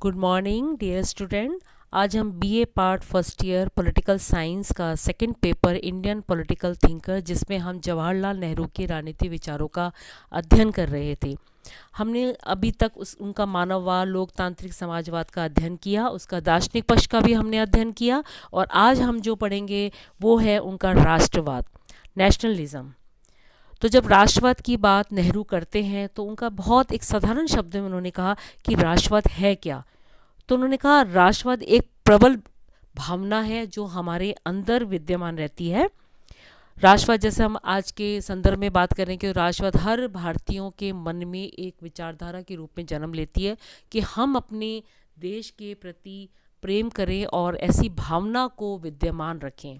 Good morning dear student. आज हम BA part first year political science का second paper Indian political thinker, जिसमें हम जवाहरलाल नेहरू के राजनीतिक विचारों का अध्ययन कर रहे थे। हमने अभी तक उनका मानववाद, लोकतांत्रिक समाजवाद का अध्ययन किया, उसका दार्शनिक पक्ष का भी हमने अध्ययन किया, और आज हम जो पढ़ेंगे वो है उनका राष्ट्रवाद, नेशनलिज्म। तो जब राष्ट्रवाद की बात नेहरू करते हैं तो उनका बहुत एक साधारण शब्द में उन्होंने कहा कि राष्ट्रवाद है क्या। तो उन्होंने कहा राष्ट्रवाद एक प्रबल भावना है जो हमारे अंदर विद्यमान रहती है। राष्ट्रवाद, जैसे हम आज के संदर्भ में बात करें कि राष्ट्रवाद हर भारतीयों के मन में एक विचारधारा के रूप में जन्म लेती है कि हम अपने देश के प्रति प्रेम करें और ऐसी भावना को विद्यमान रखें।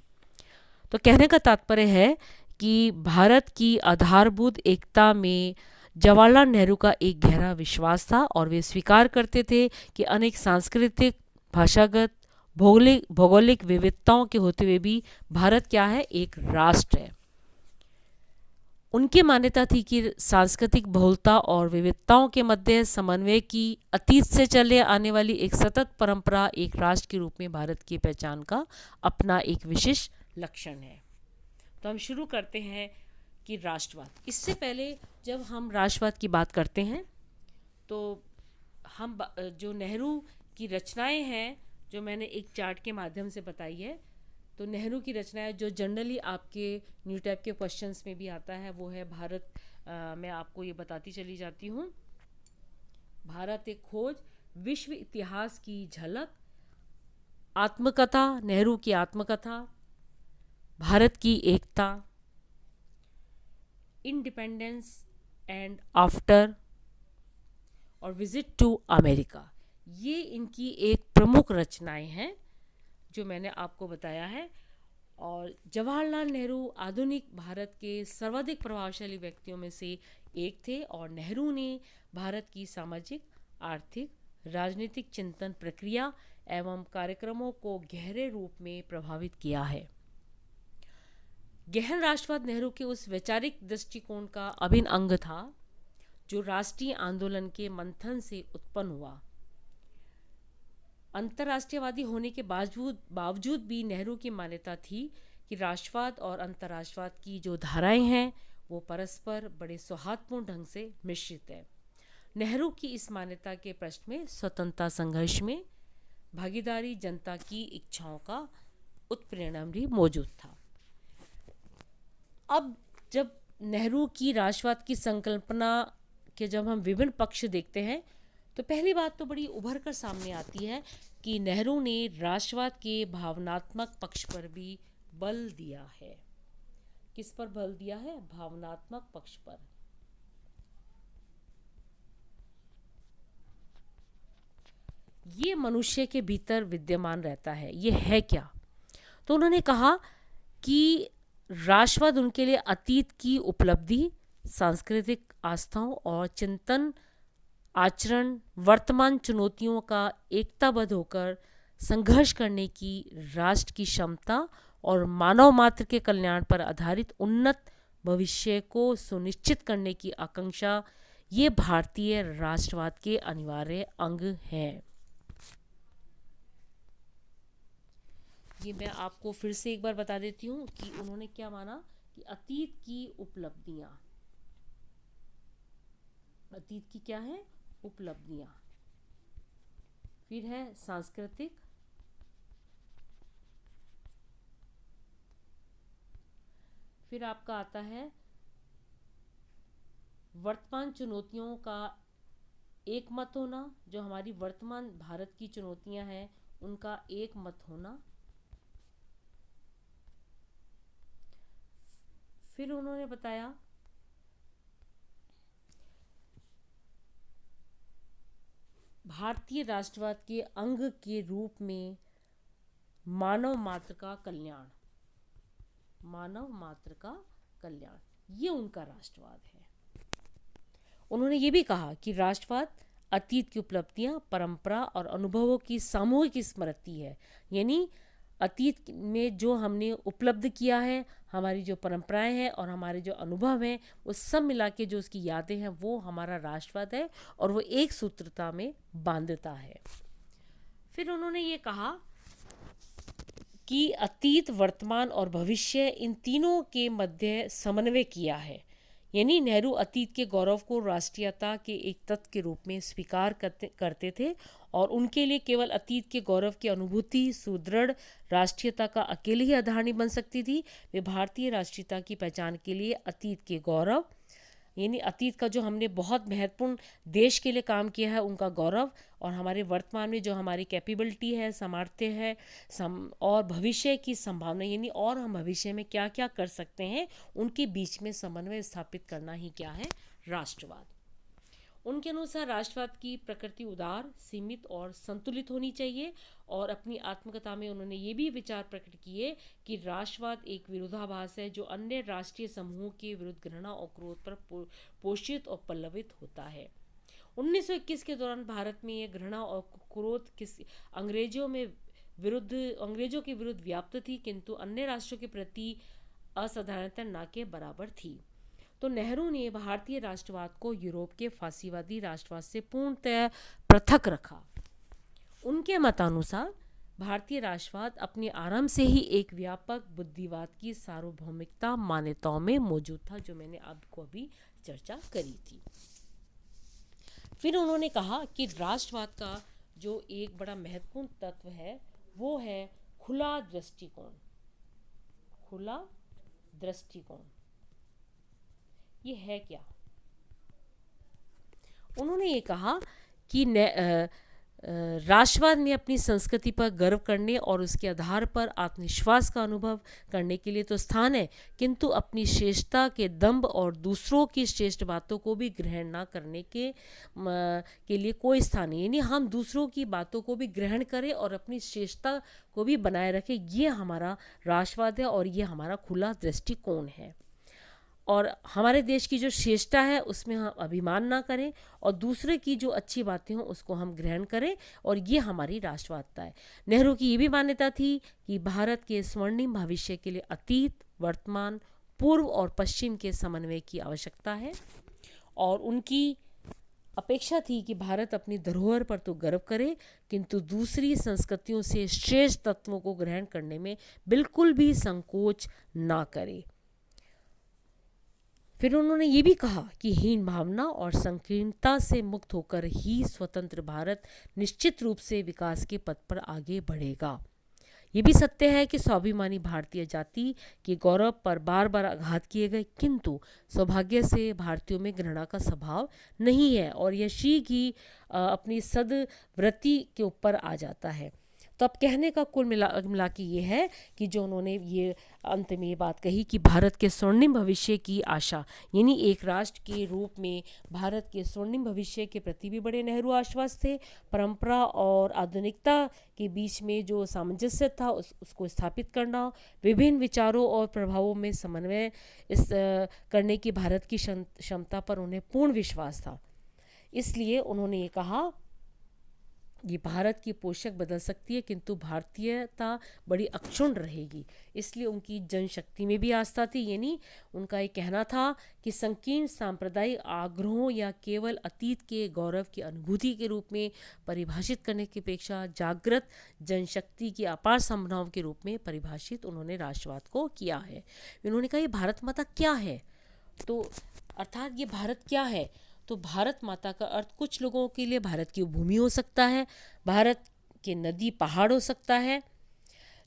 तो कहने का तात्पर्य है कि भारत की आधारभूत एकता में जवाहरलाल नेहरू का एक गहरा विश्वास था और वे स्वीकार करते थे कि अनेक सांस्कृतिक, भाषागत, भौगोलिक विविधताओं के होते हुए भी भारत क्या है, एक राष्ट्र है। उनकी मान्यता थी कि सांस्कृतिक बहुलता और विविधताओं के मध्य समन्वय की अतीत से चले आने वाली एक सतत परंपरा एक राष्ट्र के रूप में भारत की पहचान का अपना एक विशिष्ट लक्षण है। तो हम शुरू करते हैं कि राष्ट्रवाद। इससे पहले जब हम राष्ट्रवाद की बात करते हैं तो हम जो नेहरू की रचनाएं हैं, जो मैंने एक चार्ट के माध्यम से बताई है, तो नेहरू की रचनाएं जो जनरली आपके न्यू टाइप के क्वेश्चंस में भी आता है वो है भारत। मैं आपको ये बताती चली जाती हूँ। भारत एक खोज, विश्व इतिहास की झलक, आत्मकथा, नेहरू की आत्मकथा, भारत की एकता, इंडिपेंडेंस एंड आफ्टर, और विजिट टू अमेरिका। ये इनकी एक प्रमुख रचनाएं हैं जो मैंने आपको बताया है। और जवाहरलाल नेहरू आधुनिक भारत के सर्वाधिक प्रभावशाली व्यक्तियों में से एक थे और नेहरू ने भारत की सामाजिक, आर्थिक, राजनीतिक चिंतन प्रक्रिया एवं कार्यक्रमों को गहरे रूप में प्रभावित किया है। गहन राष्ट्रवाद नेहरू के उस वैचारिक दृष्टिकोण का अभिन्न अंग था जो राष्ट्रीय आंदोलन के मंथन से उत्पन्न हुआ। अंतर्राष्ट्रीयवादी होने के बावजूद भी नेहरू की मान्यता थी कि राष्ट्रवाद और अंतर्राष्ट्रवाद की जो धाराएं हैं वो परस्पर बड़े सौहार्दपूर्ण ढंग से मिश्रित है। नेहरू की इस मान्यता के पृष्ठ में स्वतंत्रता संघर्ष में भागीदारी, जनता की इच्छाओं का उत्प्रेरण भी मौजूद था। अब जब नेहरू की राष्ट्रवाद की संकल्पना के जब हम विभिन्न पक्ष देखते हैं तो पहली बात तो बड़ी उभर कर सामने आती है कि नेहरू ने राष्ट्रवाद के भावनात्मक पक्ष पर भी बल दिया है। किस पर बल दिया है? भावनात्मक पक्ष पर। ये मनुष्य के भीतर विद्यमान रहता है। ये है क्या? तो उन्होंने कहा कि राष्ट्रवाद उनके लिए अतीत की उपलब्धि, सांस्कृतिक आस्थाओं और चिंतन, आचरण, वर्तमान चुनौतियों का एकताबद्ध होकर संघर्ष करने की राष्ट्र की क्षमता और मानव मात्र के कल्याण पर आधारित उन्नत भविष्य को सुनिश्चित करने की आकांक्षा, ये भारतीय राष्ट्रवाद के अनिवार्य अंग हैं। ये मैं आपको फिर से एक बार बता देती हूँ कि उन्होंने क्या माना कि अतीत की उपलब्धियां, अतीत की क्या है? उपलब्धियां। फिर है सांस्कृतिक, फिर आपका आता है वर्तमान चुनौतियों का एक मत होना, जो हमारी वर्तमान भारत की चुनौतियां हैं उनका एक मत होना। फिर उन्होंने बताया भारतीय राष्ट्रवाद के अंग के रूप में मानव मात्र का कल्याण, मानव मात्र का कल्याण, ये उनका राष्ट्रवाद है। उन्होंने ये भी कहा कि राष्ट्रवाद अतीत की उपलब्धियां, परंपरा और अनुभवों की सामूहिक स्मृति है। यानी अतीत में जो हमने उपलब्ध किया है, हमारी जो परंपराएं हैं और हमारे जो अनुभव हैं, वो सब मिला के जो उसकी यादें हैं वो हमारा राष्ट्रवाद है और वो एक सूत्रता में बांधता है। फिर उन्होंने ये कहा कि अतीत, वर्तमान और भविष्य इन तीनों के मध्य समन्वय किया है। यानी नेहरू अतीत के गौरव को राष्ट्रीयता के एक तत्व के रूप में स्वीकार करते थे और उनके लिए केवल अतीत के गौरव की अनुभूति सुदृढ़ राष्ट्रीयता का अकेले ही आधार नहीं बन सकती थी। वे भारतीय राष्ट्रीयता की पहचान के लिए अतीत के गौरव, यानी अतीत का जो हमने बहुत महत्वपूर्ण देश के लिए काम किया है उनका गौरव, और हमारे वर्तमान में जो हमारी कैपेबिलिटी है, सामर्थ्य है, और भविष्य की संभावना, यानी और हम भविष्य में क्या क्या कर सकते हैं, उनके बीच में समन्वय स्थापित करना ही क्या है, राष्ट्रवाद। उनके अनुसार राष्ट्रवाद की प्रकृति उदार, सीमित और संतुलित होनी चाहिए। और अपनी आत्मकथा में उन्होंने ये भी विचार प्रकट किए कि राष्ट्रवाद एक विरोधाभास है जो अन्य राष्ट्रीय समूहों के विरुद्ध घृणा और क्रोध पर पोषित और पल्लवित होता है। 1921 के दौरान भारत में ये घृणा और क्रोध अंग्रेजों के विरुद्ध व्याप्त थी, किंतु अन्य राष्ट्रों के प्रति असाधारणता न के बराबर थी। तो नेहरू ने भारतीय राष्ट्रवाद को यूरोप के फासीवादी राष्ट्रवाद से पूर्णतः पृथक रखा। उनके मतानुसार भारतीय राष्ट्रवाद अपने आरंभ से ही एक व्यापक बुद्धिवाद की सार्वभौमिकता मान्यताओं में मौजूद था, जो मैंने आपको अभी चर्चा करी थी। फिर उन्होंने कहा कि राष्ट्रवाद का जो एक बड़ा महत्वपूर्ण तत्व है वो है खुला दृष्टिकोण। खुला दृष्टिकोण ये है क्या? उन्होंने ये कहा कि राष्ट्रवाद में अपनी संस्कृति पर गर्व करने और उसके आधार पर आत्मविश्वास का अनुभव करने के लिए तो स्थान है, किंतु अपनी श्रेष्ठता के दंभ और दूसरों की श्रेष्ठ बातों को भी ग्रहण ना करने के लिए कोई स्थान नहीं। यानी हम दूसरों की बातों को भी ग्रहण करें और अपनी श्रेष्ठता को भी बनाए रखें, ये हमारा राष्ट्रवाद है और ये हमारा खुला दृष्टिकोण है। और हमारे देश की जो श्रेष्ठता है उसमें हम अभिमान ना करें और दूसरे की जो अच्छी बातें हों उसको हम ग्रहण करें, और ये हमारी राष्ट्रवादता है। नेहरू की ये भी मान्यता थी कि भारत के स्वर्णिम भविष्य के लिए अतीत, वर्तमान, पूर्व और पश्चिम के समन्वय की आवश्यकता है। और उनकी अपेक्षा थी कि भारत अपनी धरोहर पर तो गर्व करे, किंतु दूसरी संस्कृतियों से श्रेष्ठ तत्वों को ग्रहण करने में बिल्कुल भी संकोच ना करे। फिर उन्होंने ये भी कहा कि हीन भावना और संकीर्णता से मुक्त होकर ही स्वतंत्र भारत निश्चित रूप से विकास के पथ पर आगे बढ़ेगा। ये भी सत्य है कि स्वाभिमानी भारतीय जाति के गौरव पर बार बार आघात किए गए, किंतु सौभाग्य से भारतीयों में घृणा का स्वभाव नहीं है और यह शीघ्र ही अपनी सद्वृत्ति के ऊपर आ जाता है। तो अब कहने का कुल मिला के ये है कि जो उन्होंने ये अंत में ये बात कही कि भारत के स्वर्णिम भविष्य की आशा, यानी एक राष्ट्र के रूप में भारत के स्वर्णिम भविष्य के प्रति भी बड़े नेहरू आश्वस्त थे। परंपरा और आधुनिकता के बीच में जो सामंजस्य था उसको स्थापित करना, विभिन्न विचारों और प्रभावों में समन्वय करने की भारत की क्षमता पर उन्हें पूर्ण विश्वास था। इसलिए उन्होंने ये कहा ये भारत की पोशाक बदल सकती है किंतु भारतीयता बड़ी अक्षुण्ण रहेगी। इसलिए उनकी जनशक्ति में भी आस्था थी। यानी उनका ये कहना था कि संकीर्ण सांप्रदायिक आग्रहों या केवल अतीत के गौरव की अनुभूति के रूप में परिभाषित करने की अपेक्षा जागृत जनशक्ति की अपार संभावनाओं के रूप में परिभाषित उन्होंने राष्ट्रवाद को किया है। उन्होंने कहा ये भारत माता क्या है, तो अर्थात ये भारत क्या है, तो भारत माता का अर्थ कुछ लोगों के लिए भारत की भूमि हो सकता है, भारत के नदी पहाड़ हो सकता है,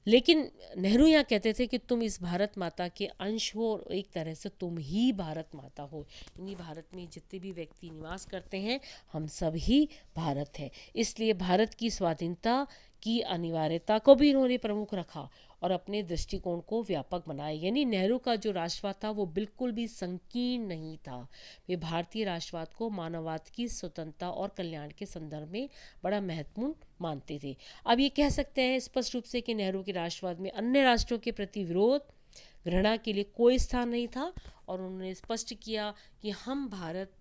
लेकिन नेहरू यहाँ कहते थे कि तुम इस भारत माता के अंश हो और एक तरह से तुम ही भारत माता हो। यानी भारत में जितने भी व्यक्ति निवास करते हैं हम सब ही भारत है। इसलिए भारत की स्वाधीनता की अनिवार्यता को भी इन्होंने प्रमुख रखा और अपने दृष्टिकोण को व्यापक बनाया। यानी नेहरू का जो राष्ट्रवाद था वो बिल्कुल भी संकीर्ण नहीं था। वे भारतीय राष्ट्रवाद को मानववाद की स्वतंत्रता और कल्याण के संदर्भ में बड़ा महत्वपूर्ण मानते थे। अब ये कह सकते हैं स्पष्ट रूप से कि नेहरू के राष्ट्रवाद में अन्य राष्ट्रों के प्रति विरोध, घृणा के लिए कोई स्थान नहीं था और उन्होंने स्पष्ट किया कि हम भारत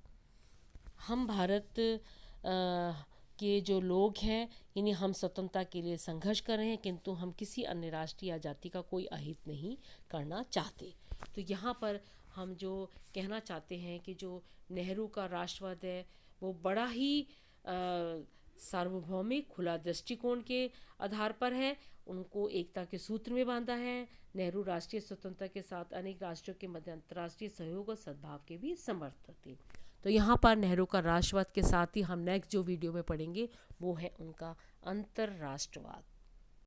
के जो लोग हैं, यानी हम स्वतंत्रता के लिए संघर्ष कर रहे हैं, किंतु हम किसी अन्य राष्ट्र या जाति का कोई अहित नहीं करना चाहते। तो यहाँ पर हम जो कहना चाहते हैं कि जो नेहरू का राष्ट्रवाद है वो बड़ा ही सार्वभौमिक खुला दृष्टिकोण के आधार पर है। उनको एकता के सूत्र में बांधा है। नेहरू राष्ट्रीय स्वतंत्रता के साथ अनेक राष्ट्रों के मध्य अंतर्राष्ट्रीय सहयोग और सद्भाव के भी समर्थक थे। तो यहाँ पर नेहरू का राष्ट्रवाद के साथ ही हम नेक्स्ट जो वीडियो में पढ़ेंगे वो है उनका अंतर्राष्ट्रवाद।